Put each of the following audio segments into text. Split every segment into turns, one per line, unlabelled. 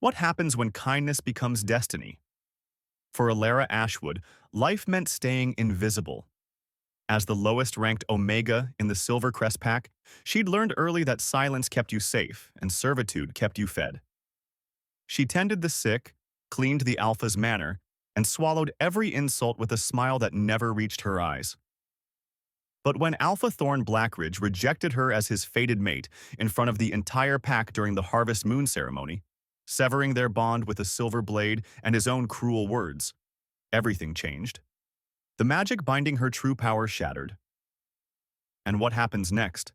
What happens when kindness becomes destiny? For Alara Ashwood, life meant staying invisible. As the lowest-ranked Omega in the Silvercrest pack, she'd learned early that silence kept you safe and servitude kept you fed. She tended the sick, cleaned the Alpha's manor, and swallowed every insult with a smile that never reached her eyes. But when Alpha Thorn Blackridge rejected her as his fated mate in front of the entire pack during the Harvest Moon ceremony, severing their bond with a silver blade and his own cruel words, everything changed. The magic binding her true power shattered. And what happens next?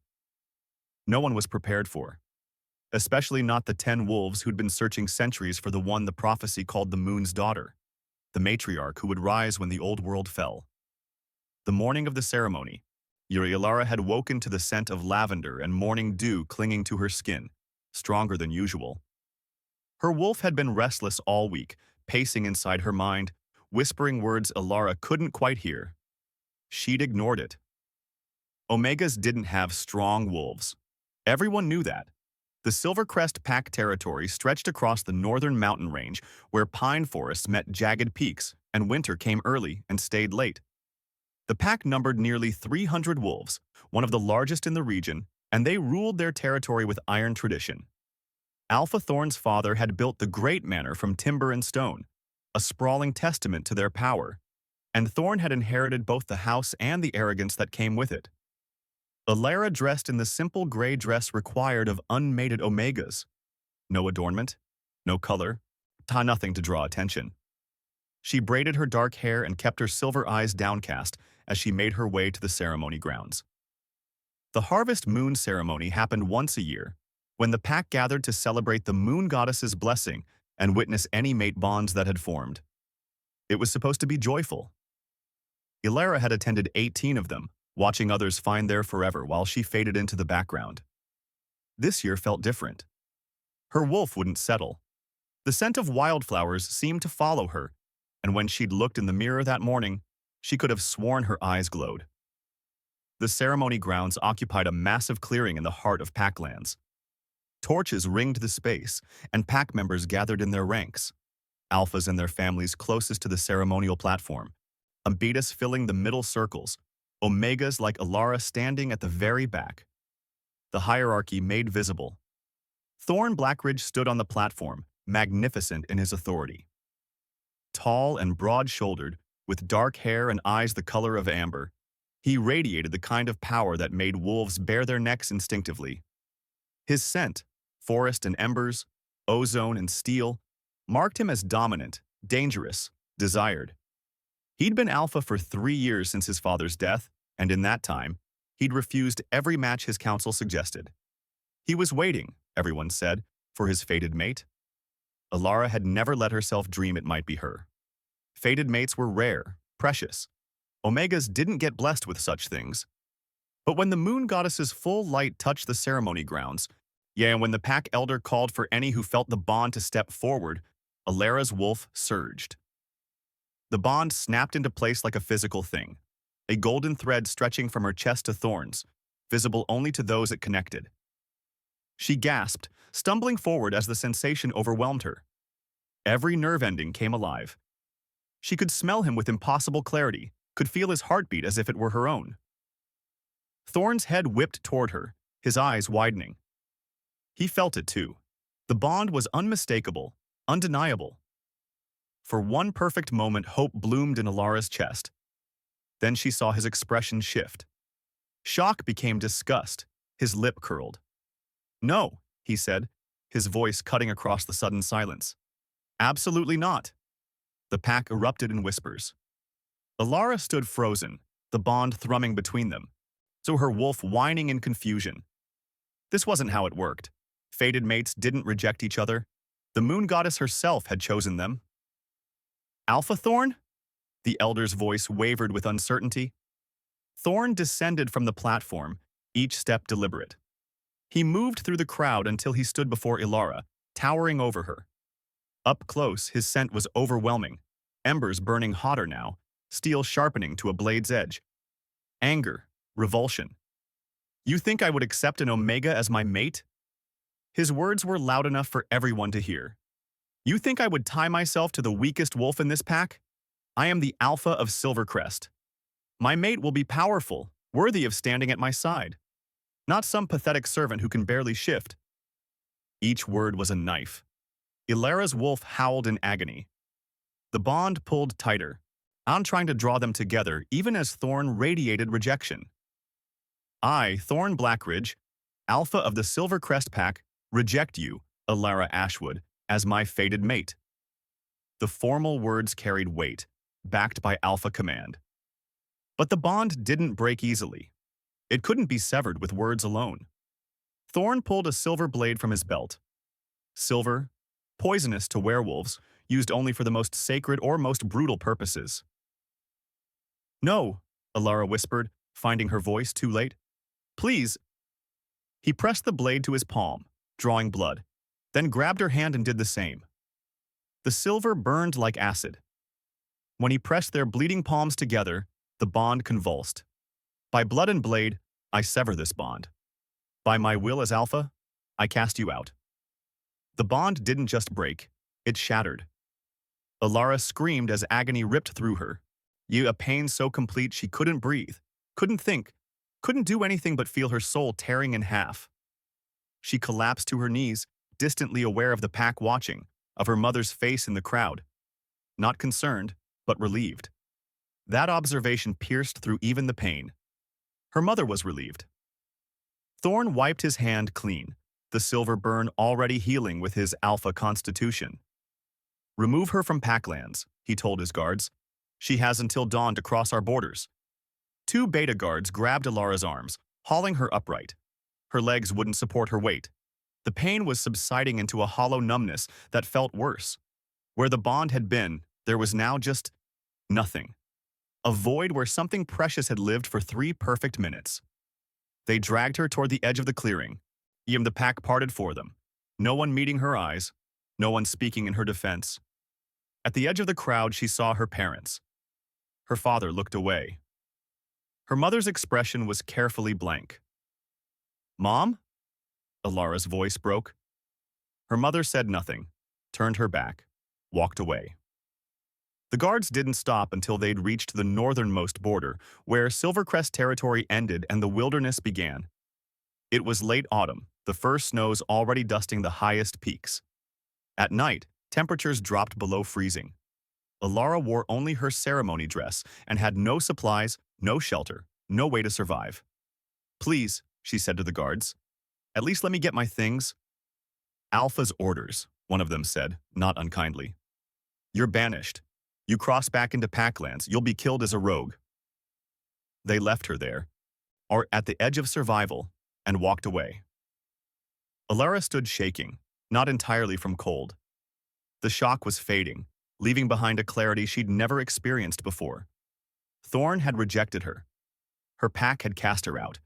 No one was prepared for. Especially not the 10 wolves who'd been searching centuries for the one the prophecy called the Moon's daughter, the matriarch who would rise when the old world fell. The morning of the ceremony, Urialara had woken to the scent of lavender and morning dew clinging to her skin, stronger than usual. Her wolf had been restless all week, pacing inside her mind, whispering words Alara couldn't quite hear. She'd ignored it. Omegas didn't have strong wolves. Everyone knew that. The Silvercrest Pack territory stretched across the northern mountain range where pine forests met jagged peaks, and winter came early and stayed late. The pack numbered nearly 300 wolves, one of the largest in the region, and they ruled their territory with iron tradition. Alpha Thorn's father had built the Great Manor from timber and stone, a sprawling testament to their power, and Thorn had inherited both the house and the arrogance that came with it. Alara dressed in the simple gray dress required of unmated Omegas. No adornment, no color, nothing to draw attention. She braided her dark hair and kept her silver eyes downcast as she made her way to the ceremony grounds. The Harvest Moon ceremony happened once a year, when the pack gathered to celebrate the moon goddess's blessing and witness any mate bonds that had formed. It was supposed to be joyful. Alara had attended 18 of them, watching others find their forever while she faded into the background. This year felt different. Her wolf wouldn't settle. The scent of wildflowers seemed to follow her, and when she'd looked in the mirror that morning, she could have sworn her eyes glowed. The ceremony grounds occupied a massive clearing in the heart of Packlands. Torches ringed the space, and pack members gathered in their ranks. Alphas and their families closest to the ceremonial platform, Betas filling the middle circles, Omegas like Alara standing at the very back. The hierarchy made visible. Thorn Blackridge stood on the platform, magnificent in his authority. Tall and broad-shouldered, with dark hair and eyes the color of amber, he radiated the kind of power that made wolves bare their necks instinctively. His scent, forest and embers, ozone and steel, marked him as dominant, dangerous, desired. He'd been alpha for 3 years since his father's death, and in that time, he'd refused every match his council suggested. He was waiting, everyone said, for his fated mate. Alara had never let herself dream it might be her. Fated mates were rare, precious. Omegas didn't get blessed with such things. But when the moon goddess's full light touched the ceremony grounds, and when the pack elder called for any who felt the bond to step forward, Alara's wolf surged. The bond snapped into place like a physical thing, a golden thread stretching from her chest to Thorn's, visible only to those it connected. She gasped, stumbling forward as the sensation overwhelmed her. Every nerve ending came alive. She could smell him with impossible clarity, could feel his heartbeat as if it were her own. Thorn's head whipped toward her, his eyes widening. He felt it too. The bond was unmistakable, undeniable. For one perfect moment, hope bloomed in Alara's chest. Then she saw his expression shift. Shock became disgust, his lip curled. "No," he said, his voice cutting across the sudden silence. "Absolutely not." The pack erupted in whispers. Alara stood frozen, the bond thrumming between them, so her wolf whining in confusion. This wasn't how it worked. Fated mates didn't reject each other. The moon goddess herself had chosen them. "Alpha Thorn?" The elder's voice wavered with uncertainty. Thorn descended from the platform, each step deliberate. He moved through the crowd until he stood before Alara, towering over her. Up close, his scent was overwhelming, embers burning hotter now, steel sharpening to a blade's edge. Anger, revulsion. "You think I would accept an Omega as my mate?" His words were loud enough for everyone to hear. You think I would tie myself to the weakest wolf in this pack? I am the alpha of Silvercrest. My mate will be powerful, worthy of standing at my side, not some pathetic servant who can barely shift. Each word was a knife. Ilara's wolf howled in agony. The bond pulled tighter. I'm trying to draw them together, even as Thorn radiated rejection. I, Thorn Blackridge, alpha of the Silvercrest pack, reject you, Ilara Ashwood, as my fated mate. The formal words carried weight, backed by alpha command. But the bond didn't break easily. It couldn't be severed with words alone. Thorn pulled a silver blade from his belt. Silver, poisonous to werewolves, used only for the most sacred or most brutal purposes. No, Ilara whispered, finding her voice too late. Please. He pressed the blade to his palm, drawing blood, then grabbed her hand and did the same. The silver burned like acid. When he pressed their bleeding palms together, the bond convulsed. By blood and blade, I sever this bond. By my will as alpha, I cast you out. The bond didn't just break, it shattered. Ilara screamed as agony ripped through her. A pain so complete she couldn't breathe, couldn't think, couldn't do anything but feel her soul tearing in half. She collapsed to her knees, distantly aware of the pack watching, of her mother's face in the crowd. Not concerned, but relieved. That observation pierced through even the pain. Her mother was relieved. Thorn wiped his hand clean, the silver burn already healing with his alpha constitution. Remove her from Packlands, he told his guards. She has until dawn to cross our borders. 2 beta guards grabbed Ilara's arms, hauling her upright. Her legs wouldn't support her weight. The pain was subsiding into a hollow numbness that felt worse. Where the bond had been, there was now just nothing. A void where something precious had lived for 3 perfect minutes. They dragged her toward the edge of the clearing. The pack parted for them. No one meeting her eyes, no one speaking in her defense. At the edge of the crowd, she saw her parents. Her father looked away. Her mother's expression was carefully blank. Mom? Ilara's voice broke. Her mother said nothing, turned her back, walked away. The guards didn't stop until they'd reached the northernmost border, where Silvercrest territory ended and the wilderness began. It was late autumn, the first snows already dusting the highest peaks. At night, temperatures dropped below freezing. Ilara wore only her ceremony dress and had no supplies, no shelter, no way to survive. Please, she said to the guards, at least let me get my things. Alpha's orders, one of them said, not unkindly. You're banished. You cross back into Packlands, you'll be killed as a rogue. They left her there, or at the edge of survival, and walked away. Ilara stood shaking, not entirely from cold. The shock was fading, leaving behind a clarity she'd never experienced before. Thorn had rejected her. Her pack had cast her out.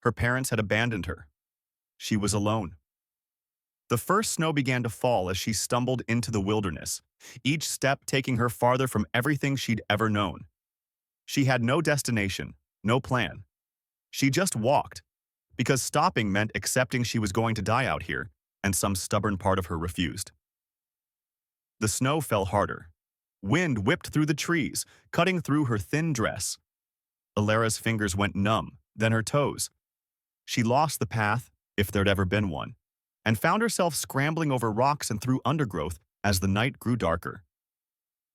Her parents had abandoned her. She was alone. The first snow began to fall as she stumbled into the wilderness, each step taking her farther from everything she'd ever known. She had no destination, no plan. She just walked, because stopping meant accepting she was going to die out here, and some stubborn part of her refused. The snow fell harder. Wind whipped through the trees, cutting through her thin dress. Ilara's fingers went numb, then her toes. She lost the path, if there'd ever been one, and found herself scrambling over rocks and through undergrowth as the night grew darker.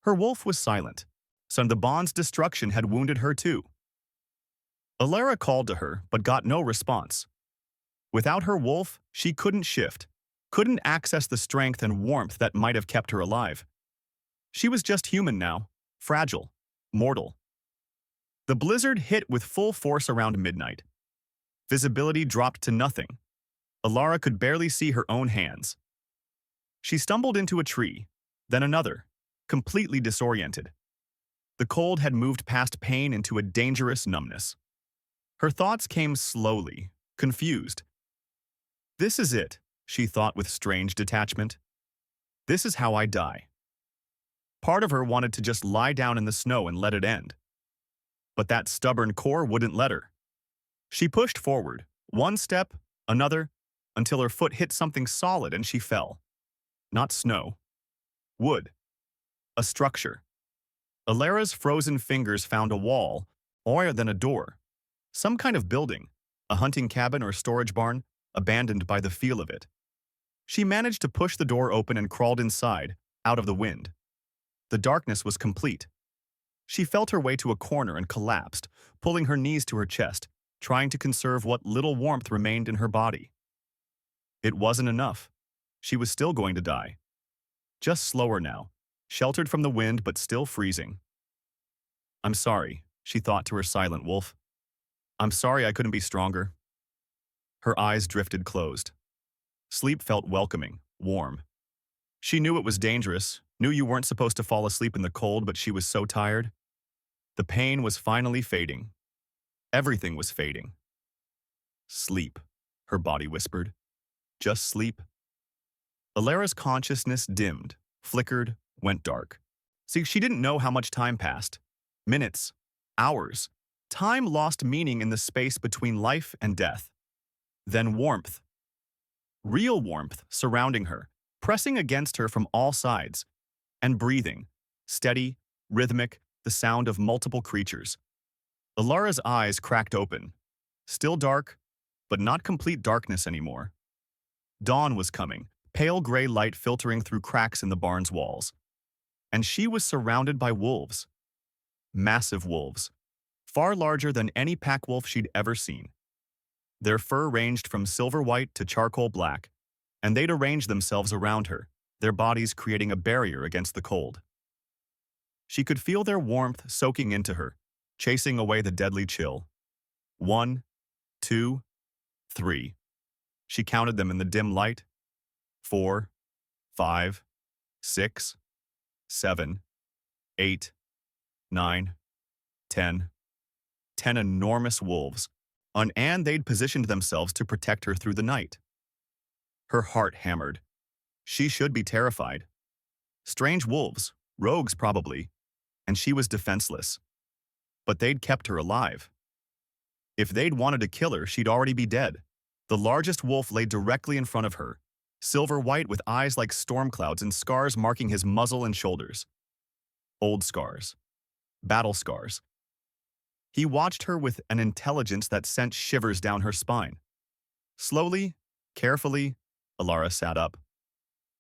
Her wolf was silent, so the bond's destruction had wounded her too. Ilara called to her, but got no response. Without her wolf, she couldn't shift, couldn't access the strength and warmth that might have kept her alive. She was just human now, fragile, mortal. The blizzard hit with full force around midnight. Visibility dropped to nothing. Ilara could barely see her own hands. She stumbled into a tree, then another, completely disoriented. The cold had moved past pain into a dangerous numbness. Her thoughts came slowly, confused. This is it, she thought with strange detachment. This is how I die. Part of her wanted to just lie down in the snow and let it end. But that stubborn core wouldn't let her. She pushed forward, one step, another, until her foot hit something solid and she fell. Not snow, Wood. A structure. Alara's frozen fingers found a wall, or then a door. Some kind of building, a hunting cabin or storage barn, abandoned by the feel of it. She managed to push the door open and crawled inside, out of the wind. The darkness was complete. She felt her way to a corner and collapsed, pulling her knees to her chest, trying to conserve what little warmth remained in her body. It wasn't enough. She was still going to die. Just slower now, sheltered from the wind but still freezing. I'm sorry, she thought to her silent wolf. I'm sorry I couldn't be stronger. Her eyes drifted closed. Sleep felt welcoming, warm. She knew it was dangerous, knew you weren't supposed to fall asleep in the cold, but she was so tired. The pain was finally fading. Everything was fading. Sleep, her body whispered. Just sleep. Alara's consciousness dimmed, flickered, went dark. See, she didn't know how much time passed. Minutes, hours. Time lost meaning in the space between life and death. Then warmth. Real warmth surrounding her, pressing against her from all sides. And breathing. Steady, rhythmic, the sound of multiple creatures. Alara's eyes cracked open. Still dark, but not complete darkness anymore. Dawn was coming, pale gray light filtering through cracks in the barn's walls. And she was surrounded by wolves. Massive wolves. Far larger than any pack wolf she'd ever seen. Their fur ranged from silver white to charcoal black, and they'd arranged themselves around her, their bodies creating a barrier against the cold. She could feel their warmth soaking into her, chasing away the deadly chill. 1, 2, 3. She counted them in the dim light. 4, 5, 6, 7, 8, 9, 10. 10 enormous wolves, and they'd positioned themselves to protect her through the night. Her heart hammered. She should be terrified. Strange wolves, rogues probably, and she was defenseless. But they'd kept her alive. If they'd wanted to kill her, she'd already be dead. The largest wolf lay directly in front of her, silver white with eyes like storm clouds and scars marking his muzzle and shoulders. Old scars. Battle scars. He watched her with an intelligence that sent shivers down her spine. Slowly, carefully, Alara sat up.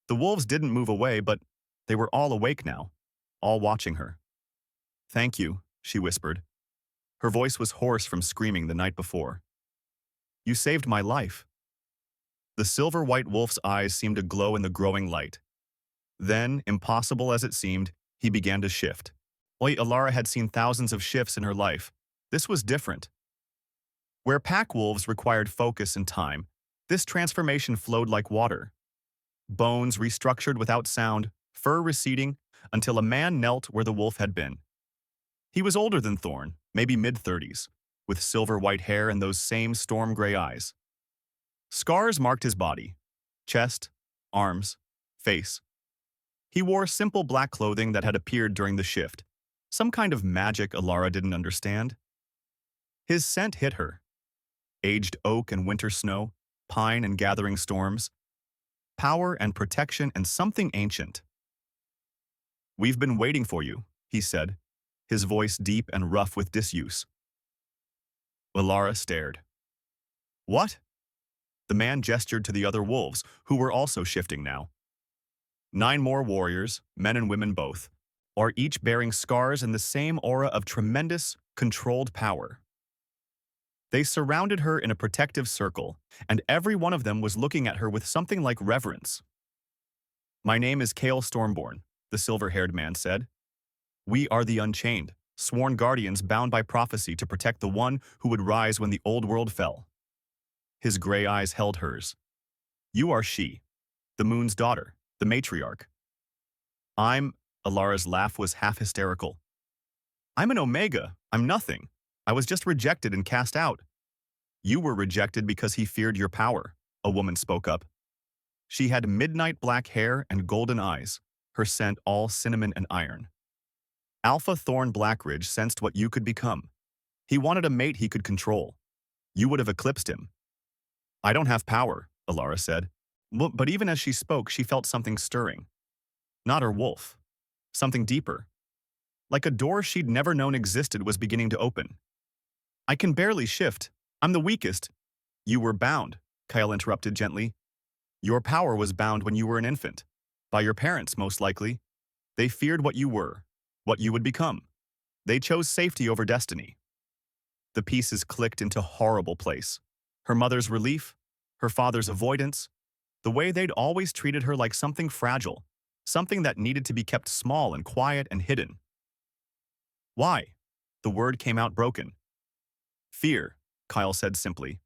The wolves didn't move away, but they were all awake now, all watching her. Thank you, she whispered. Her voice was hoarse from screaming the night before. You saved my life. The silver-white wolf's eyes seemed to glow in the growing light. Then, impossible as it seemed, he began to shift. Alara had seen thousands of shifts in her life. This was different. Where pack wolves required focus and time, this transformation flowed like water. Bones restructured without sound, fur receding, until a man knelt where the wolf had been. He was older than Thorn, maybe mid-30s, with silver-white hair and those same storm-gray eyes. Scars marked his body, chest, arms, face. He wore simple black clothing that had appeared during the shift, some kind of magic Alara didn't understand. His scent hit her. Aged oak and winter snow, pine and gathering storms. Power and protection and something ancient. We've been waiting for you, he said, his voice deep and rough with disuse. Alara stared. What? The man gestured to the other wolves, who were also shifting now. 9 more warriors, men and women both, are each bearing scars and the same aura of tremendous, controlled power. They surrounded her in a protective circle, and every one of them was looking at her with something like reverence. My name is Kale Stormborn, the silver-haired man said. We are the Unchained, sworn guardians bound by prophecy to protect the one who would rise when the old world fell. His gray eyes held hers. You are she, the moon's daughter, the matriarch. Alara's laugh was half hysterical. I'm an Omega, I'm nothing. I was just rejected and cast out. You were rejected because he feared your power, a woman spoke up. She had midnight black hair and golden eyes, her scent all cinnamon and iron. Alpha Thorn Blackridge sensed what you could become. He wanted a mate he could control. You would have eclipsed him. I don't have power, Alara said. But even as she spoke, she felt something stirring. Not her wolf. Something deeper. Like a door she'd never known existed was beginning to open. I can barely shift. I'm the weakest. You were bound, Kyle interrupted gently. Your power was bound when you were an infant. By your parents, most likely. They feared what you were, what you would become. They chose safety over destiny. The pieces clicked into horrible place. Her mother's relief, her father's avoidance, the way they'd always treated her like something fragile, something that needed to be kept small and quiet and hidden. Why? The word came out broken. Fear, Kyle said simply.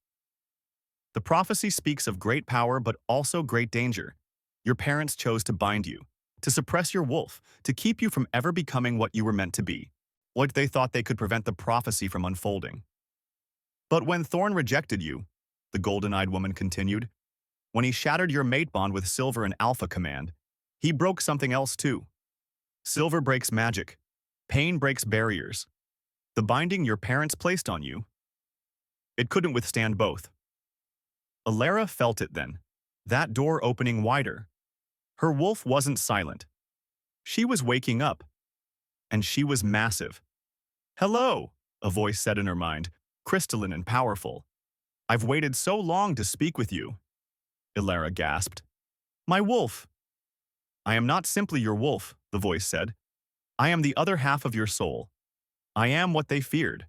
The prophecy speaks of great power but also great danger. Your parents chose to bind you, to suppress your wolf, to keep you from ever becoming what you were meant to be. Like they thought they could prevent the prophecy from unfolding. But when Thorn rejected you, the golden-eyed woman continued, when he shattered your mate bond with Silver and Alpha Command, he broke something else too. Silver breaks magic. Pain breaks barriers. The binding your parents placed on you, it couldn't withstand both. Alara felt it then, that door opening wider. Her wolf wasn't silent. She was waking up. And she was massive. Hello, a voice said in her mind, crystalline and powerful. I've waited so long to speak with you. Alara gasped. My wolf. I am not simply your wolf, the voice said. I am the other half of your soul. I am what they feared.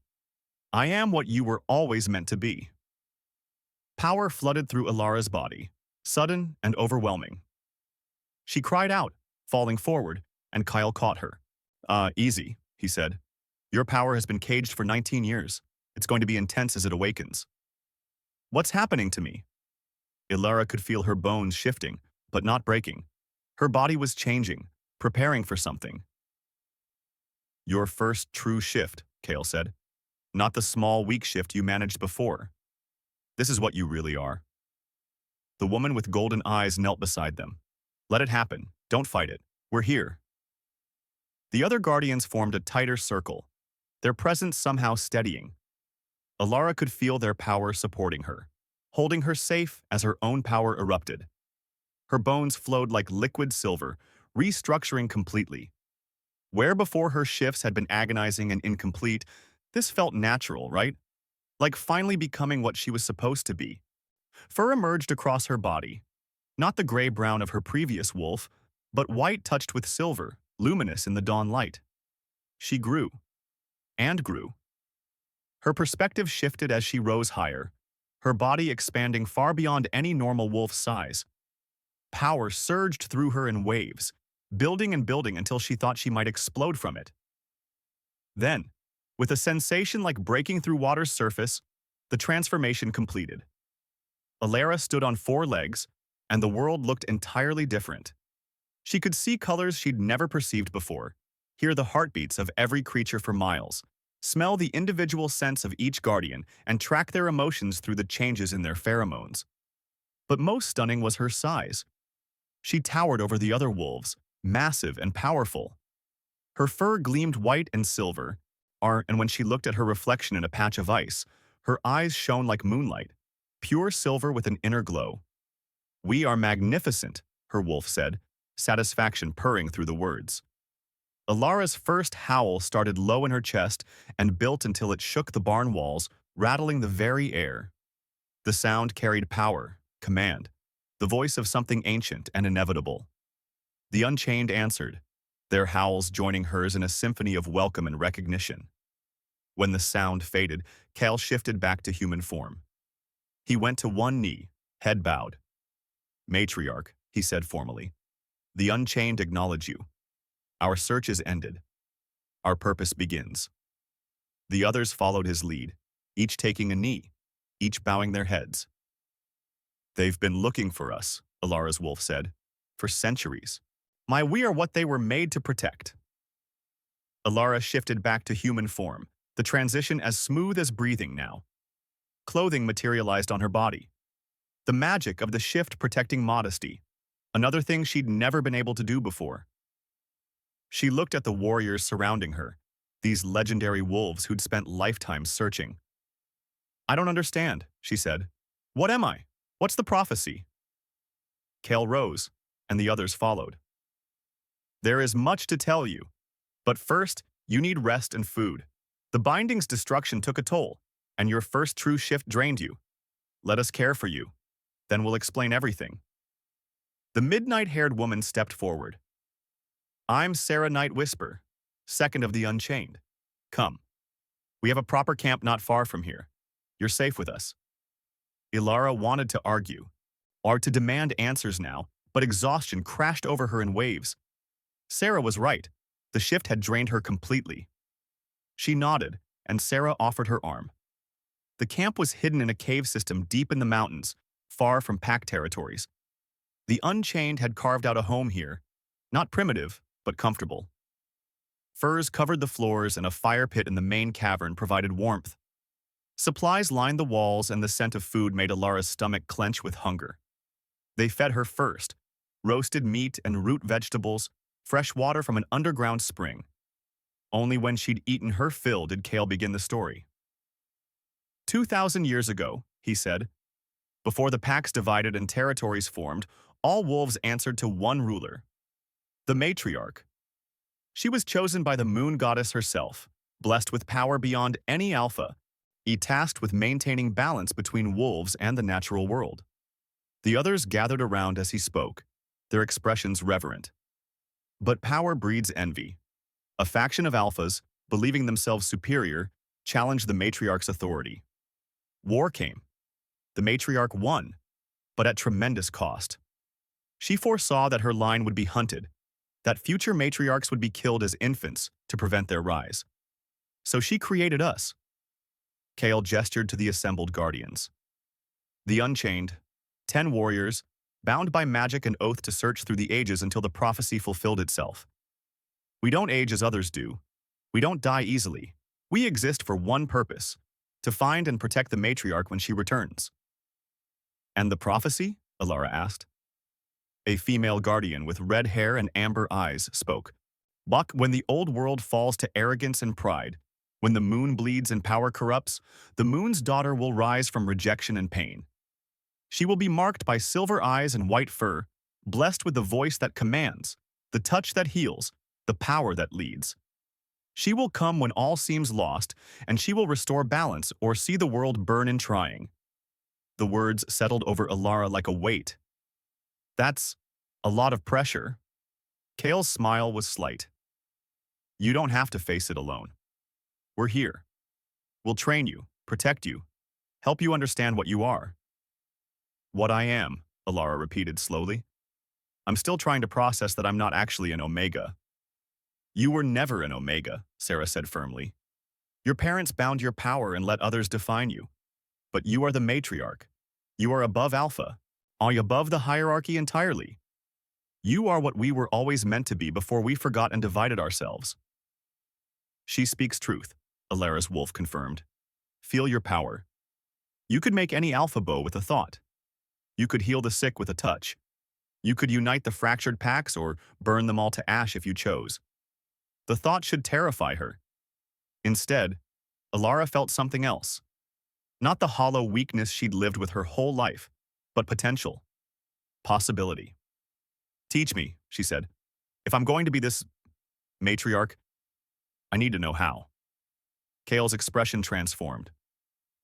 I am what you were always meant to be. Power flooded through Alara's body, sudden and overwhelming. She cried out, falling forward, and Kyle caught her. Easy, he said. Your power has been caged for 19 years. It's going to be intense as it awakens. What's happening to me? Alara could feel her bones shifting, but not breaking. Her body was changing, preparing for something. Your first true shift, Kale said. Not the small, weak shift you managed before. This is what you really are. The woman with golden eyes knelt beside them. Let it happen. Don't fight it. We're here. The other guardians formed a tighter circle, their presence somehow steadying. Alara could feel their power supporting her, holding her safe as her own power erupted. Her bones flowed like liquid silver, restructuring completely. Where before her shifts had been agonizing and incomplete, this felt natural, right? Like finally becoming what she was supposed to be. Fur emerged across her body, not the gray-brown of her previous wolf, but white touched with silver, luminous in the dawn light. She grew, and grew. Her perspective shifted as she rose higher, her body expanding far beyond any normal wolf's size. Power surged through her in waves, building and building until she thought she might explode from it. Then, with a sensation like breaking through water's surface, the transformation completed. Alara stood on 4 legs, and the world looked entirely different. She could see colors she'd never perceived before, hear the heartbeats of every creature for miles, smell the individual scents of each guardian, and track their emotions through the changes in their pheromones. But most stunning was her size. She towered over the other wolves, massive and powerful. Her fur gleamed white and silver, and when she looked at her reflection in a patch of ice, her eyes shone like moonlight, pure silver with an inner glow. We are magnificent, her wolf said, satisfaction purring through the words. Alara's first howl started low in her chest and built until it shook the barn walls, rattling the very air. The sound carried power, command, the voice of something ancient and inevitable. The Unchained answered, their howls joining hers in a symphony of welcome and recognition. When the sound faded, Cal shifted back to human form. He went to one knee, head bowed. Matriarch, he said formally, the Unchained acknowledge you. Our search is ended. Our purpose begins. The others followed his lead, each taking a knee, each bowing their heads. They've been looking for us, Alara's wolf said, for centuries. We are what they were made to protect. Alara shifted back to human form, the transition as smooth as breathing now. Clothing materialized on her body. The magic of the shift protecting modesty, another thing she'd never been able to do before. She looked at the warriors surrounding her, these legendary wolves who'd spent lifetimes searching. I don't understand, she said. What am I? What's the prophecy? Kale rose, and the others followed. There is much to tell you, but first, you need rest and food. The binding's destruction took a toll, and your first true shift drained you. Let us care for you. Then we'll explain everything. The midnight-haired woman stepped forward. I'm Sarah Night Whisper, second of the Unchained. Come. We have a proper camp not far from here. You're safe with us. Ilara wanted to argue, or to demand answers now, but exhaustion crashed over her in waves. Sarah was right. The shift had drained her completely. She nodded, and Sarah offered her arm. The camp was hidden in a cave system deep in the mountains, far from pack territories. The Unchained had carved out a home here, not primitive, but comfortable. Furs covered the floors, and a fire pit in the main cavern provided warmth. Supplies lined the walls, and the scent of food made Ilara's stomach clench with hunger. They fed her first, roasted meat and root vegetables, fresh water from an underground spring. Only when she'd eaten her fill did Kale begin the story. 2,000 years ago, he said, before the packs divided and territories formed, all wolves answered to one ruler, the matriarch. She was chosen by the moon goddess herself, blessed with power beyond any alpha, tasked with maintaining balance between wolves and the natural world. The others gathered around as he spoke, their expressions reverent. But power breeds envy. A faction of alphas, believing themselves superior, challenged the matriarch's authority. War came. The matriarch won, but at tremendous cost. She foresaw that her line would be hunted, that future matriarchs would be killed as infants to prevent their rise. So she created us. Kale gestured to the assembled guardians. The Unchained, 10 warriors, bound by magic and oath to search through the ages until the prophecy fulfilled itself. We don't age as others do. We don't die easily. We exist for one purpose, to find and protect the matriarch when she returns. And the prophecy? Ilara asked. A female guardian with red hair and amber eyes spoke. Buck, when the old world falls to arrogance and pride, when the moon bleeds and power corrupts, the moon's daughter will rise from rejection and pain. She will be marked by silver eyes and white fur, blessed with the voice that commands, the touch that heals, the power that leads. She will come when all seems lost, and she will restore balance or see the world burn in trying. The words settled over Ilara like a weight. That's a lot of pressure. Kale's smile was slight. You don't have to face it alone. We're here. We'll train you, protect you, help you understand what you are. What I am, Ilara repeated slowly. I'm still trying to process that I'm not actually an Omega. You were never an Omega, Sarah said firmly. Your parents bound your power and let others define you. But you are the matriarch. You are above Alpha, above the hierarchy entirely. You are what we were always meant to be before we forgot and divided ourselves. She speaks truth, Ilara's wolf confirmed. Feel your power. You could make any alpha bow with a thought. You could heal the sick with a touch. You could unite the fractured packs or burn them all to ash if you chose. The thought should terrify her. Instead, Ilara felt something else. Not the hollow weakness she'd lived with her whole life, but potential. Possibility. Teach me, she said. If I'm going to be this matriarch, I need to know how. Kale's expression transformed.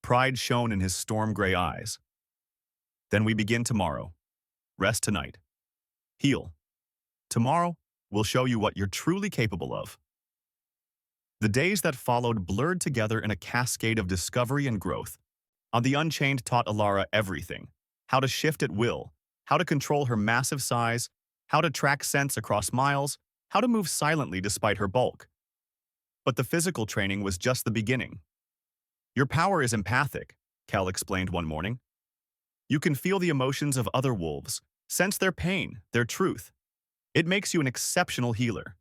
Pride shone in his storm-gray eyes. Then we begin tomorrow. Rest tonight. Heal. Tomorrow, we'll show you what you're truly capable of. The days that followed blurred together in a cascade of discovery and growth. The Unchained taught Ilara everything. How to shift at will, how to control her massive size, how to track scents across miles, how to move silently despite her bulk. But the physical training was just the beginning. Your power is empathic, Cal explained one morning. You can feel the emotions of other wolves, sense their pain, their truth. It makes you an exceptional healer.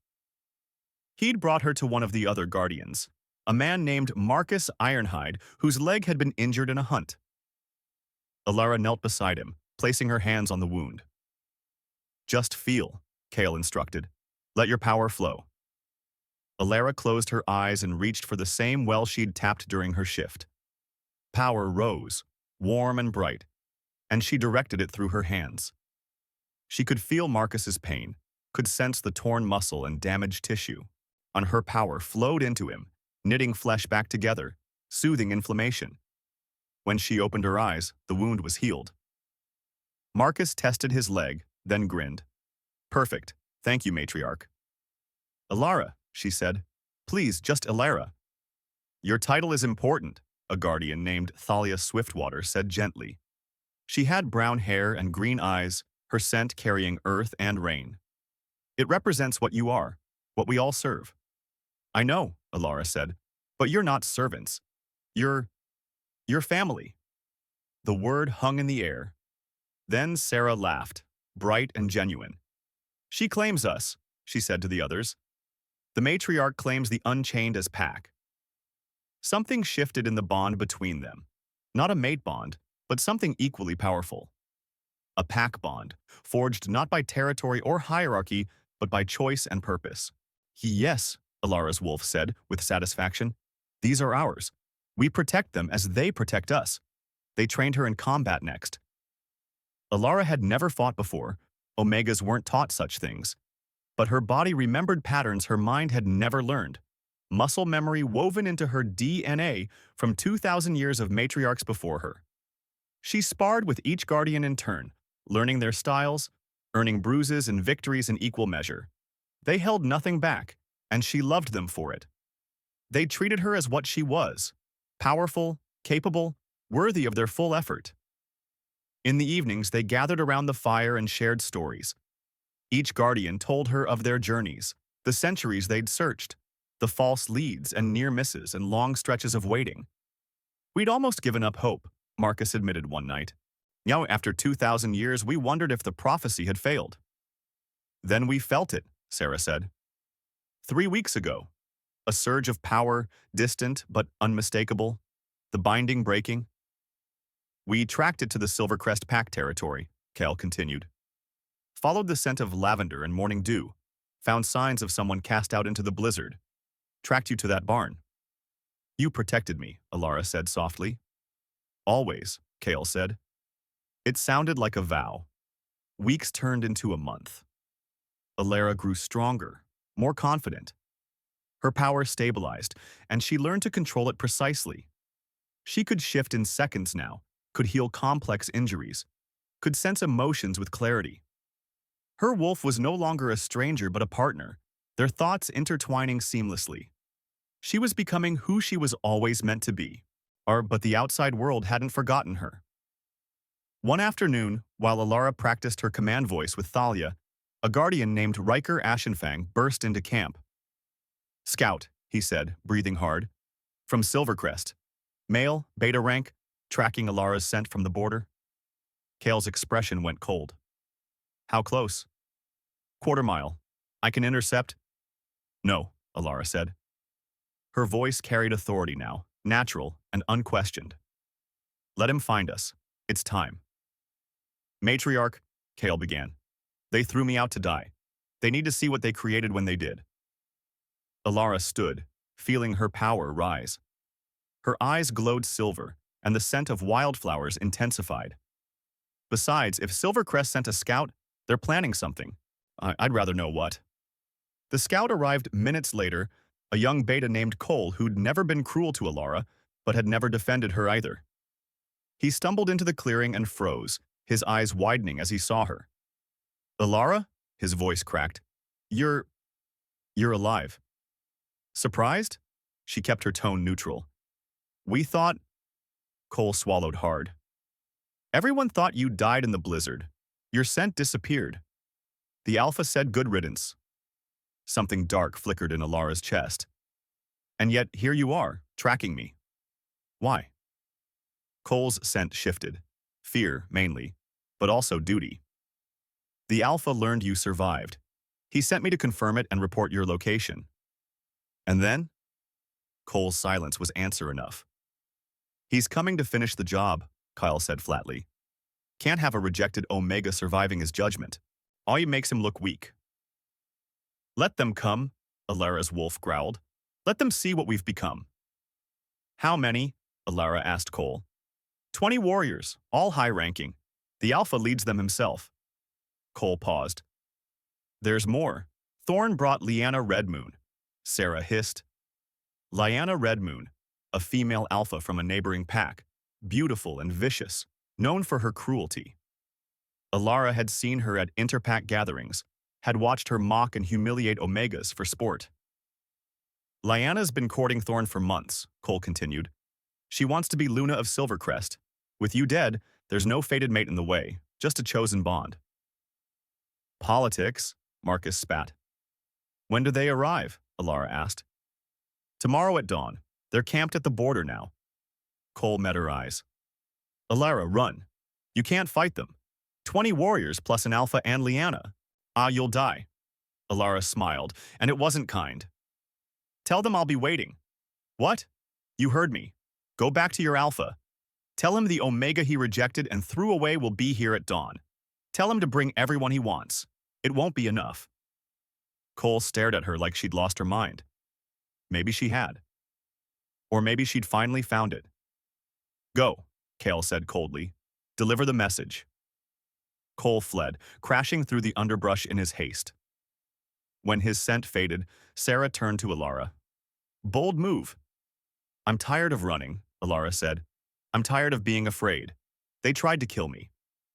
He'd brought her to one of the other guardians, a man named Marcus Ironhide, whose leg had been injured in a hunt. Ilara knelt beside him, placing her hands on the wound. Just feel, Kale instructed. Let your power flow. Ilara closed her eyes and reached for the same well she'd tapped during her shift. Power rose, warm and bright, and she directed it through her hands. She could feel Marcus's pain, could sense the torn muscle and damaged tissue. And her power flowed into him, knitting flesh back together, soothing inflammation. When she opened her eyes, the wound was healed. Marcus tested his leg, then grinned. Perfect. Thank you, matriarch. Alara, she said. Please, just Alara. Your title is important, a guardian named Thalia Swiftwater said gently. She had brown hair and green eyes, her scent carrying earth and rain. It represents what you are, what we all serve. I know, Alara said, but you're not servants. You're family. The word hung in the air. Then Sarah laughed, bright and genuine. She claims us, she said to the others. The matriarch claims the Unchained as pack. Something shifted in the bond between them. Not a mate bond, but something equally powerful. A pack bond, forged not by territory or hierarchy, but by choice and purpose. Yes, Alara's wolf said, with satisfaction. These are ours. We protect them as they protect us. They trained her in combat next. Alara had never fought before. Omegas weren't taught such things. But her body remembered patterns her mind had never learned. Muscle memory woven into her DNA from 2,000 years of matriarchs before her. She sparred with each guardian in turn, learning their styles, earning bruises and victories in equal measure. They held nothing back, and she loved them for it. They treated her as what she was, powerful, capable, worthy of their full effort. In the evenings, they gathered around the fire and shared stories. Each guardian told her of their journeys, the centuries they'd searched, the false leads and near misses and long stretches of waiting. We'd almost given up hope, Marcus admitted one night. Now, after 2,000 years, we wondered if the prophecy had failed. Then we felt it, Sarah said. 3 weeks ago, a surge of power, distant but unmistakable, the binding breaking. We tracked it to the Silvercrest Pack territory, Cal continued. Followed the scent of lavender and morning dew, found signs of someone cast out into the blizzard. Tracked you to that barn. You protected me, Alara said softly. Always, Kale said. It sounded like a vow. Weeks turned into a month. Alara grew stronger, more confident. Her power stabilized, and she learned to control it precisely. She could shift in seconds now, could heal complex injuries, could sense emotions with clarity. Her wolf was no longer a stranger but a partner, their thoughts intertwining seamlessly. She was becoming who she was always meant to be, but the outside world hadn't forgotten her. One afternoon, while Alara practiced her command voice with Thalia, a guardian named Riker Ashenfang burst into camp. Scout, he said, breathing hard. From Silvercrest. Male, beta rank, tracking Alara's scent from the border. Kale's expression went cold. How close? Quarter mile. I can intercept? No, Alara said. Her voice carried authority now, natural and unquestioned. Let him find us. It's time. Matriarch, Kale began. They threw me out to die. They need to see what they created when they did. Alara stood, feeling her power rise. Her eyes glowed silver, and the scent of wildflowers intensified. Besides, if Silvercrest sent a scout, they're planning something. I'd rather know what. The scout arrived minutes later, a young beta named Cole who'd never been cruel to Alara, but had never defended her either. He stumbled into the clearing and froze, his eyes widening as he saw her. Alara? His voice cracked. You're alive. Surprised? She kept her tone neutral. We thought... Cole swallowed hard. Everyone thought you died in the blizzard. Your scent disappeared. The Alpha said good riddance. Something dark flickered in Alara's chest. And yet here you are, tracking me. Why? Cole's scent shifted. Fear, mainly, but also duty. The Alpha learned you survived. He sent me to confirm it and report your location. And then? Cole's silence was answer enough. He's coming to finish the job, Kyle said flatly. Can't have a rejected Omega surviving his judgment. All you makes him look weak. Let them come, Alara's wolf growled. Let them see what we've become. How many? Alara asked Cole. 20 warriors, all high-ranking. The Alpha leads them himself. Cole paused. There's more. Thorn brought Lyanna Redmoon. Sarah hissed. Lyanna Redmoon, a female alpha from a neighboring pack, beautiful and vicious, known for her cruelty. Alara had seen her at interpack gatherings, had watched her mock and humiliate Omegas for sport. Lyanna's been courting Thorn for months, Cole continued. She wants to be Luna of Silvercrest. With you dead, there's no fated mate in the way, just a chosen bond. Politics, Marcus spat. When do they arrive? Alara asked. Tomorrow at dawn. They're camped at the border now. Cole met her eyes. Alara, run. You can't fight them. 20 warriors plus an alpha and Lyanna. You'll die. Alara smiled, and it wasn't kind. Tell them I'll be waiting. What? You heard me. Go back to your alpha. Tell him the Omega he rejected and threw away will be here at dawn. Tell him to bring everyone he wants. It won't be enough. Cole stared at her like she'd lost her mind. Maybe she had. Or maybe she'd finally found it. Go, Cale said coldly. Deliver the message. Cole fled, crashing through the underbrush in his haste. When his scent faded, Sarah turned to Alara. Bold move. I'm tired of running, Alara said. I'm tired of being afraid. They tried to kill me.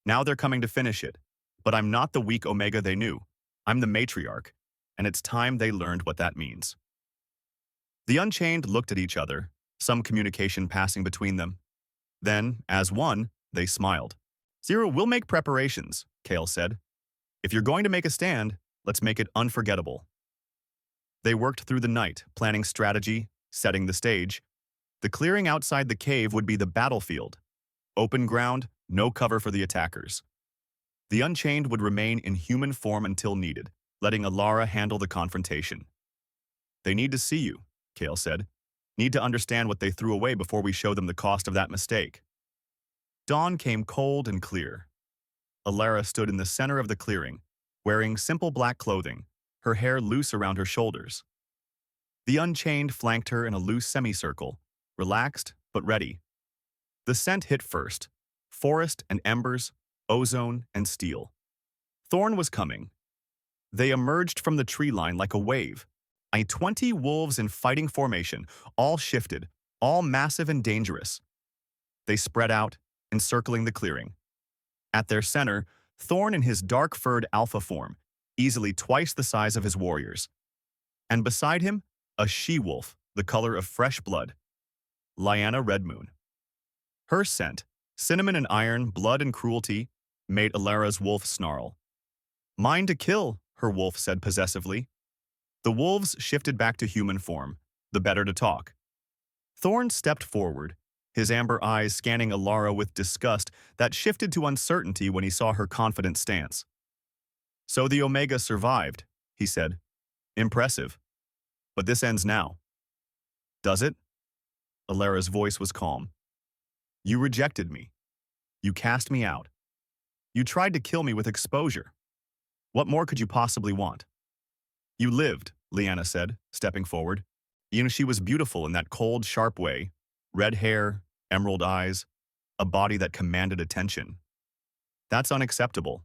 Now they're coming to finish it. But I'm not the weak Omega they knew. I'm the matriarch, and it's time they learned what that means. The Unchained looked at each other, some communication passing between them. Then, as one, they smiled. Zero, we'll make preparations, Cale said. If you're going to make a stand, let's make it unforgettable. They worked through the night, planning strategy, setting the stage. The clearing outside the cave would be the battlefield. Open ground, no cover for the attackers. The Unchained would remain in human form until needed, letting Alara handle the confrontation. They need to see you, Cale said. Need to understand what they threw away before we show them the cost of that mistake. Dawn came cold and clear. Alara stood in the center of the clearing, wearing simple black clothing, her hair loose around her shoulders. The Unchained flanked her in a loose semicircle, relaxed but ready. The scent hit first, forest and embers, ozone and steel. Thorn was coming. They emerged from the tree line like a wave. 20 wolves in fighting formation, all shifted, all massive and dangerous. They spread out, encircling the clearing. At their center, Thorn in his dark-furred alpha form, easily twice the size of his warriors. And beside him, a she-wolf, the color of fresh blood. Lyanna Redmoon. Her scent, cinnamon and iron, blood and cruelty, made Alara's wolf snarl. Mine to kill, her wolf said possessively. The wolves shifted back to human form, the better to talk. Thorn stepped forward, his amber eyes scanning Alara with disgust that shifted to uncertainty when he saw her confident stance. So the Omega survived, he said. Impressive. But this ends now. Does it? Alara's voice was calm. You rejected me. You cast me out. You tried to kill me with exposure. What more could you possibly want? You lived, Lyanna said, stepping forward. You know, she was beautiful in that cold, sharp way. Red hair, emerald eyes, a body that commanded attention. That's unacceptable.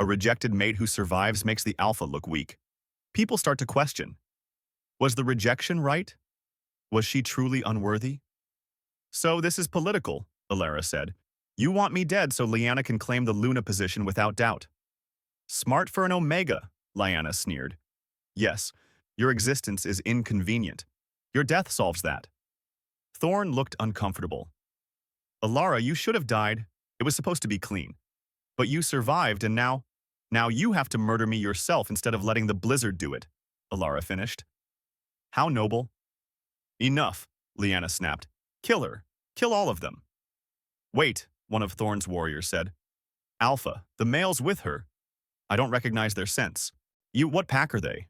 A rejected mate who survives makes the alpha look weak. People start to question. Was the rejection right? Was she truly unworthy? So this is political, Alara said. You want me dead so Lyanna can claim the Luna position without doubt. Smart for an Omega, Lyanna sneered. Yes, your existence is inconvenient. Your death solves that. Thorn looked uncomfortable. Alara, you should have died. It was supposed to be clean. But you survived and now you have to murder me yourself instead of letting the blizzard do it, Alara finished. How noble. Enough, Lyanna snapped. Kill her. Kill all of them. Wait, one of Thorn's warriors said. Alpha, the male's with her. I don't recognize their scents. What pack are they?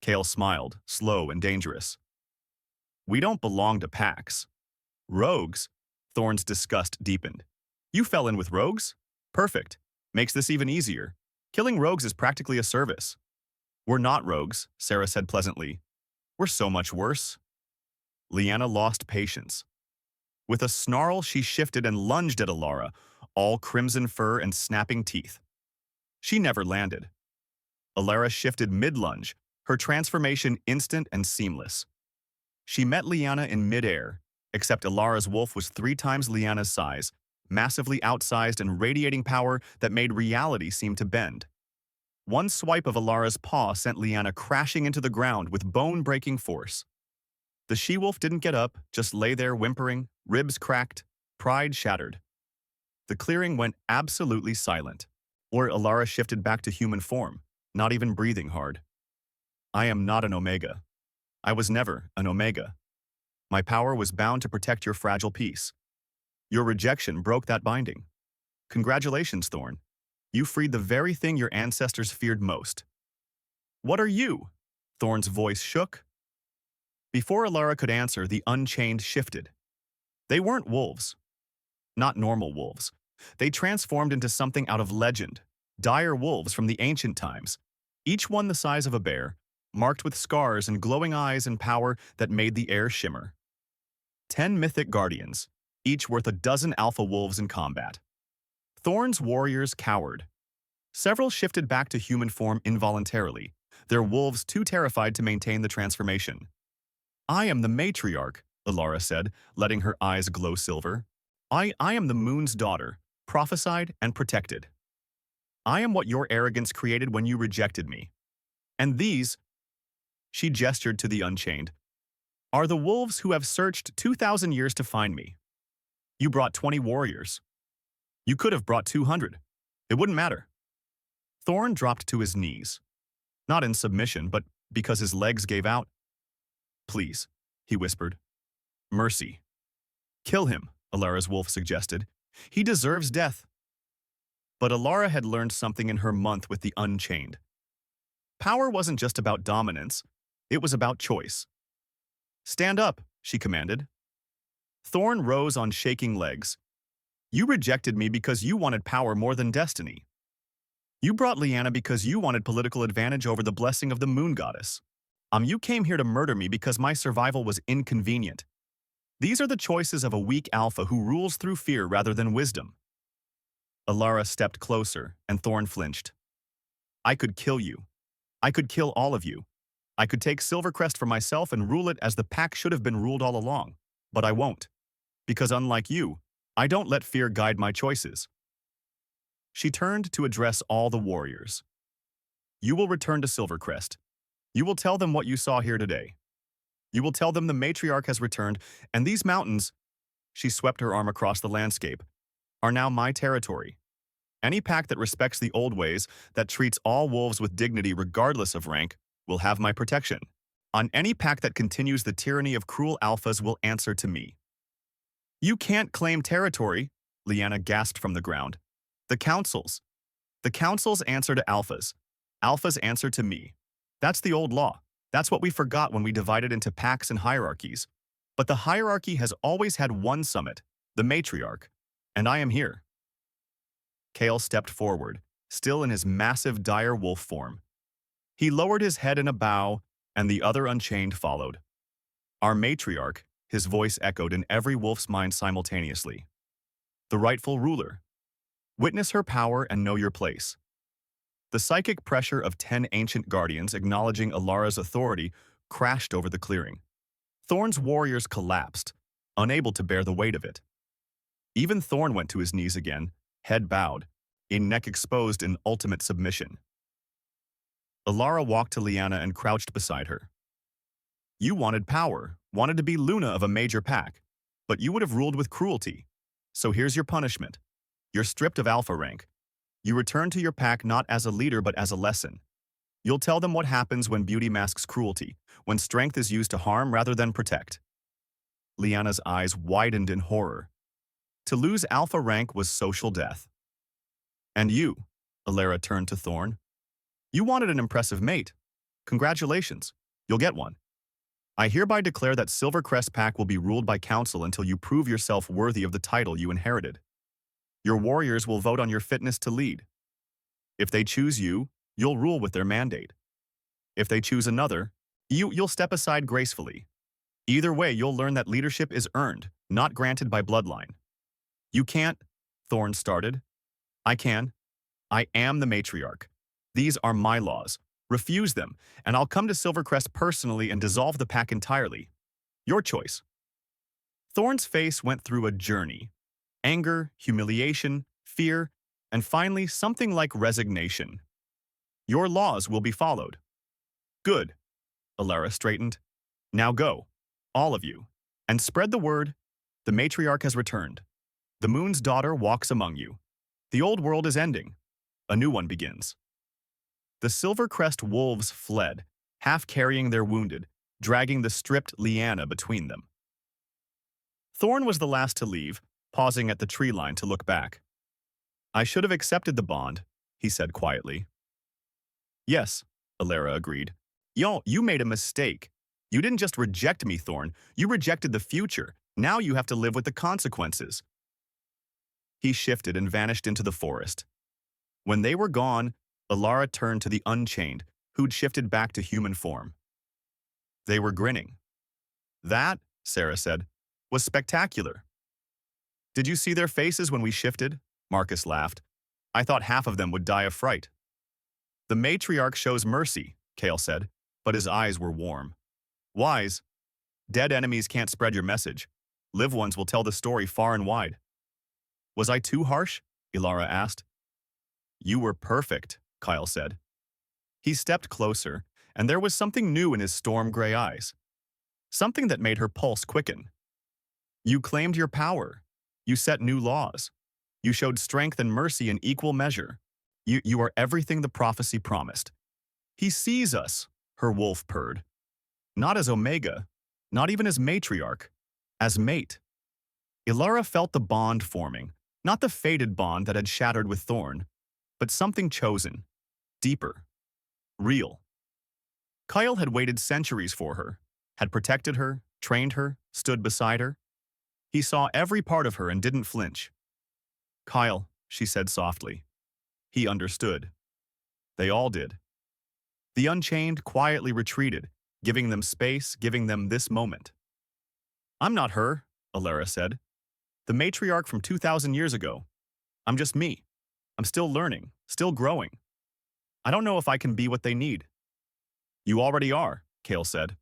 Cale smiled, slow and dangerous. We don't belong to packs. Rogues? Thorn's disgust deepened. You fell in with rogues? Perfect. Makes this even easier. Killing rogues is practically a service. We're not rogues, Sarah said pleasantly. We're so much worse. Lyanna lost patience. With a snarl, she shifted and lunged at Alara, all crimson fur and snapping teeth. She never landed. Alara shifted mid-lunge, her transformation instant and seamless. She met Liana in midair, except Alara's wolf was 3 times Liana's size, massively outsized and radiating power that made reality seem to bend. One swipe of Alara's paw sent Liana crashing into the ground with bone-breaking force. The she-wolf didn't get up, just lay there whimpering, ribs cracked, pride shattered. The clearing went absolutely silent, or Alara shifted back to human form, not even breathing hard. I am not an Omega. I was never an Omega. My power was bound to protect your fragile peace. Your rejection broke that binding. Congratulations, Thorn. You freed the very thing your ancestors feared most. What are you? Thorn's voice shook. Before Alara could answer, the Unchained shifted. They weren't wolves. Not normal wolves. They transformed into something out of legend, dire wolves from the ancient times, each one the size of a bear, marked with scars and glowing eyes and power that made the air shimmer. 10 mythic guardians, each worth a dozen alpha wolves in combat. Thorn's warriors cowered. Several shifted back to human form involuntarily, their wolves too terrified to maintain the transformation. I am the matriarch, Alara said, letting her eyes glow silver. I am the moon's daughter, prophesied and protected. I am what your arrogance created when you rejected me. And these, she gestured to the Unchained, are the wolves who have searched 2,000 years to find me. You brought 20 warriors. You could have brought 200. It wouldn't matter. Thorn dropped to his knees, not in submission, but because his legs gave out. Please, he whispered. Mercy. Kill him, Alara's wolf suggested. He deserves death. But Alara had learned something in her month with the Unchained. Power wasn't just about dominance, it was about choice. Stand up, she commanded. Thorn rose on shaking legs. You rejected me because you wanted power more than destiny. You brought Liana because you wanted political advantage over the blessing of the moon goddess. You came here to murder me because my survival was inconvenient. These are the choices of a weak alpha who rules through fear rather than wisdom. Alara stepped closer, and Thorn flinched. I could kill you. I could kill all of you. I could take Silvercrest for myself and rule it as the pack should have been ruled all along. But I won't. Because unlike you, I don't let fear guide my choices. She turned to address all the warriors. You will return to Silvercrest. You will tell them what you saw here today. You will tell them the matriarch has returned, and these mountains, she swept her arm across the landscape, are now my territory. Any pack that respects the old ways, that treats all wolves with dignity regardless of rank, will have my protection. On any pack that continues the tyranny of cruel alphas will answer to me. You can't claim territory, Liana gasped from the ground. The councils. The councils answer to alphas. Alphas answer to me. That's the old law. That's what we forgot when we divided into packs and hierarchies. But the hierarchy has always had one summit, the matriarch, and I am here. Kale stepped forward, still in his massive dire wolf form. He lowered his head in a bow, and the other Unchained followed. Our matriarch, his voice echoed in every wolf's mind simultaneously. The rightful ruler. Witness her power and know your place. The psychic pressure of 10 ancient guardians acknowledging Alara's authority crashed over the clearing. Thorn's warriors collapsed, unable to bear the weight of it. Even Thorn went to his knees again, head bowed, in neck exposed in ultimate submission. Alara walked to Liana and crouched beside her. You wanted power, wanted to be Luna of a major pack, but you would have ruled with cruelty. So here's your punishment. You're stripped of alpha rank. You return to your pack not as a leader but as a lesson. You'll tell them what happens when beauty masks cruelty, when strength is used to harm rather than protect. Liana's eyes widened in horror. To lose alpha rank was social death. And you, Alara turned to Thorn. You wanted an impressive mate. Congratulations, you'll get one. I hereby declare that Silvercrest Pack will be ruled by council until you prove yourself worthy of the title you inherited. Your warriors will vote on your fitness to lead. If they choose you, you'll rule with their mandate. If they choose another, you'll step aside gracefully. Either way, you'll learn that leadership is earned, not granted by bloodline. You can't, Thorn started. I can. I am the matriarch. These are my laws. Refuse them, and I'll come to Silvercrest personally and dissolve the pack entirely. Your choice. Thorn's face went through a journey. Anger, humiliation, fear, and finally something like resignation. Your laws will be followed. Good. Alara straightened. Now go, all of you, and spread the word. The matriarch has returned. The moon's daughter walks among you. The old world is ending. A new one begins. The Silvercrest wolves fled, half carrying their wounded, dragging the stripped Lyanna between them. Thorn was the last to leave, pausing at the tree line to look back. I should have accepted the bond, he said quietly. Yes, Alara agreed. You made a mistake. You didn't just reject me, Thorn. You rejected the future. Now you have to live with the consequences. He shifted and vanished into the forest. When they were gone, Alara turned to the Unchained, who'd shifted back to human form. They were grinning. That, Sarah said, was spectacular. Did you see their faces when we shifted? Marcus laughed. I thought half of them would die of fright. The matriarch shows mercy, Kale said, but his eyes were warm. Wise. Dead enemies can't spread your message. Live ones will tell the story far and wide. Was I too harsh? Alara asked. You were perfect, Kyle said. He stepped closer, and there was something new in his storm-gray eyes. Something that made her pulse quicken. You claimed your power. You set new laws. You showed strength and mercy in equal measure. You are everything the prophecy promised. He sees us, her wolf purred. Not as Omega, not even as matriarch, as mate. Alara felt the bond forming, not the fated bond that had shattered with Thorn, but something chosen, deeper, real. Kyle had waited centuries for her, had protected her, trained her, stood beside her. He saw every part of her and didn't flinch. Kyle, she said softly. He understood. They all did. The Unchained quietly retreated, giving them space, giving them this moment. I'm not her, Alara said. The matriarch from 2,000 years ago. I'm just me. I'm still learning, still growing. I don't know if I can be what they need. You already are, Kale said.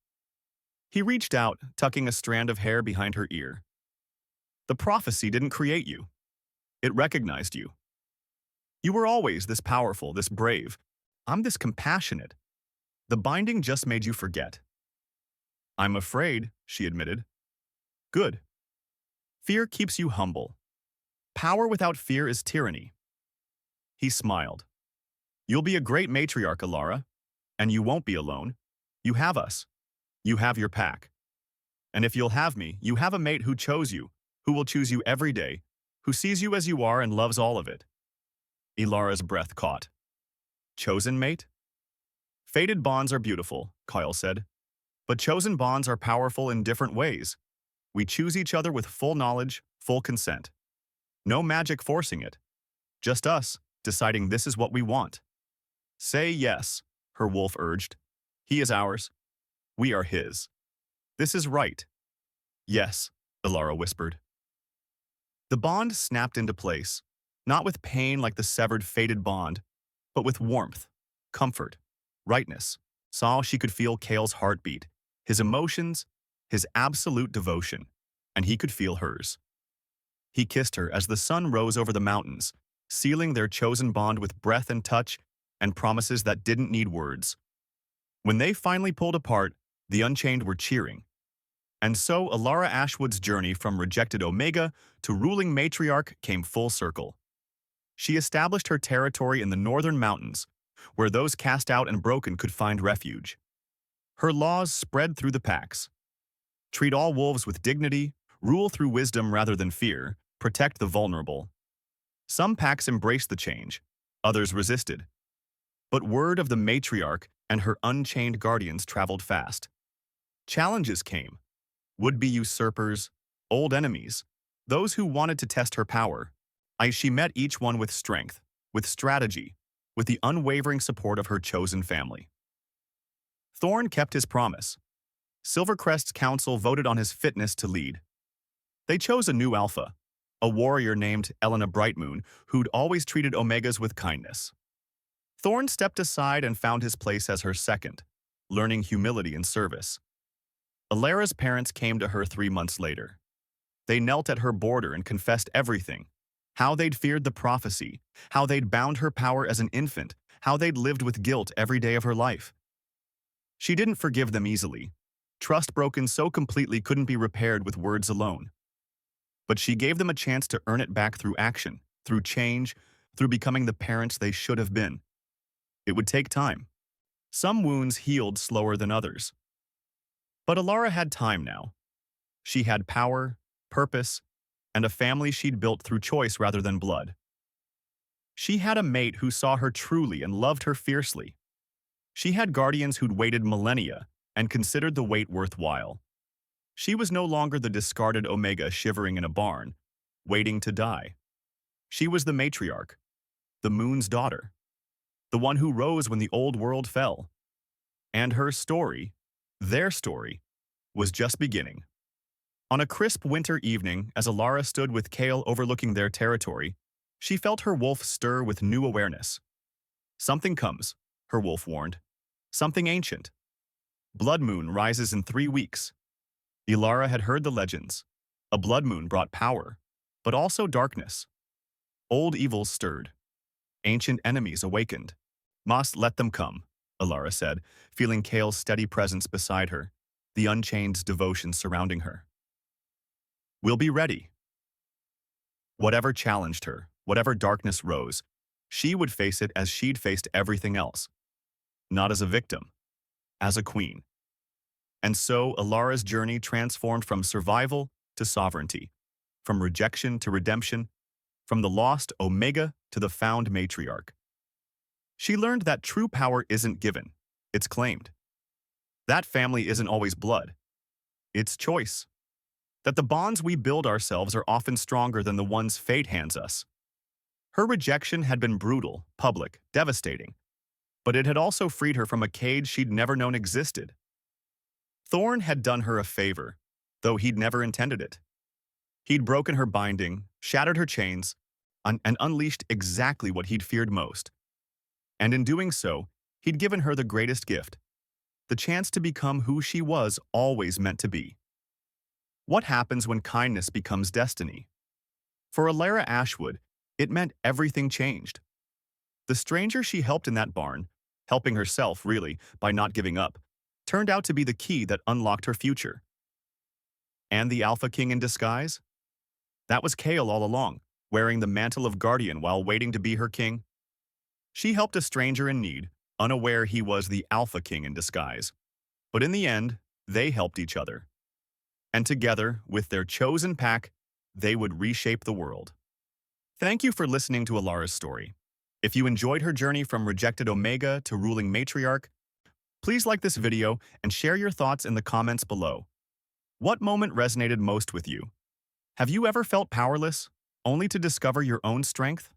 He reached out, tucking a strand of hair behind her ear. The prophecy didn't create you. It recognized you. You were always this powerful, this brave. I'm this compassionate. The binding just made you forget. I'm afraid, she admitted. Good. Fear keeps you humble. Power without fear is tyranny. He smiled. You'll be a great matriarch, Alara. And you won't be alone. You have us. You have your pack. And if you'll have me, you have a mate who chose you, who will choose you every day, who sees you as you are and loves all of it. Alara's breath caught. Chosen mate? Fated bonds are beautiful, Kyle said. But chosen bonds are powerful in different ways. We choose each other with full knowledge, full consent. No magic forcing it. Just us, deciding this is what we want. Say yes, her wolf urged. He is ours. We are his. This is right. Yes, Alara whispered. The bond snapped into place, not with pain like the severed fated bond, but with warmth, comfort, rightness. Saw she could feel Kale's heartbeat, his emotions, his absolute devotion, and he could feel hers. He kissed her as the sun rose over the mountains, sealing their chosen bond with breath and touch and promises that didn't need words. When they finally pulled apart, the Unchained were cheering. And so Alara Ashwood's journey from rejected Omega to ruling matriarch came full circle. She established her territory in the northern mountains, where those cast out and broken could find refuge. Her laws spread through the packs. Treat all wolves with dignity, rule through wisdom rather than fear, protect the vulnerable. Some packs embraced the change, others resisted. But word of the matriarch and her unchained guardians traveled fast. Challenges came. Would-be usurpers, old enemies, those who wanted to test her power. She met each one with strength, with strategy, with the unwavering support of her chosen family. Thorn kept his promise. Silvercrest's council voted on his fitness to lead. They chose a new alpha, a warrior named Elena Brightmoon, who'd always treated Omegas with kindness. Thorn stepped aside and found his place as her second, learning humility and service. Alara's parents came to her 3 months later. They knelt at her border and confessed everything. How they'd feared the prophecy, how they'd bound her power as an infant, how they'd lived with guilt every day of her life. She didn't forgive them easily. Trust broken so completely couldn't be repaired with words alone. But she gave them a chance to earn it back through action, through change, through becoming the parents they should have been. It would take time. Some wounds healed slower than others. But Alara had time now. She had power, purpose, and a family she'd built through choice rather than blood. She had a mate who saw her truly and loved her fiercely. She had guardians who'd waited millennia and considered the wait worthwhile. She was no longer the discarded Omega shivering in a barn, waiting to die. She was the matriarch, the moon's daughter, the one who rose when the old world fell. And her story, their story, was just beginning. On a crisp winter evening, as Alara stood with Kale overlooking their territory, she felt her wolf stir with new awareness. Something comes, her wolf warned. Something ancient. Blood moon rises in 3 weeks. Alara had heard the legends. A blood moon brought power, but also darkness. Old evils stirred. Ancient enemies awakened. Must let them come, Alara said, feeling Kale's steady presence beside her, the unchained devotion surrounding her. We'll be ready. Whatever challenged her, whatever darkness rose, she would face it as she'd faced everything else. Not as a victim, as a queen. And so Alara's journey transformed from survival to sovereignty, from rejection to redemption, from the lost Omega to the found matriarch. She learned that true power isn't given, it's claimed. That family isn't always blood, it's choice. That the bonds we build ourselves are often stronger than the ones fate hands us. Her rejection had been brutal, public, devastating, but it had also freed her from a cage she'd never known existed. Thorn had done her a favor, though he'd never intended it. He'd broken her binding, shattered her chains, and unleashed exactly what he'd feared most. And in doing so, he'd given her the greatest gift, the chance to become who she was always meant to be. What happens when kindness becomes destiny? For Alara Ashwood, it meant everything changed. The stranger she helped in that barn, helping herself, really, by not giving up, turned out to be the key that unlocked her future. And the Alpha King in disguise? That was Kale all along, wearing the mantle of guardian while waiting to be her king. She helped a stranger in need, unaware he was the Alpha King in disguise. But in the end, they helped each other. And together, with their chosen pack, they would reshape the world. Thank you for listening to Alara's story. If you enjoyed her journey from rejected Omega to ruling matriarch, please like this video and share your thoughts in the comments below. What moment resonated most with you? Have you ever felt powerless, only to discover your own strength?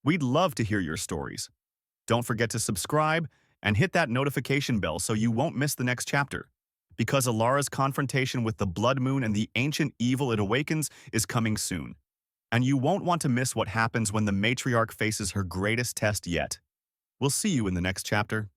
We'd love to hear your stories. Don't forget to subscribe and hit that notification bell so you won't miss the next chapter. Because Alara's confrontation with the blood moon and the ancient evil it awakens is coming soon. And you won't want to miss what happens when the matriarch faces her greatest test yet. We'll see you in the next chapter.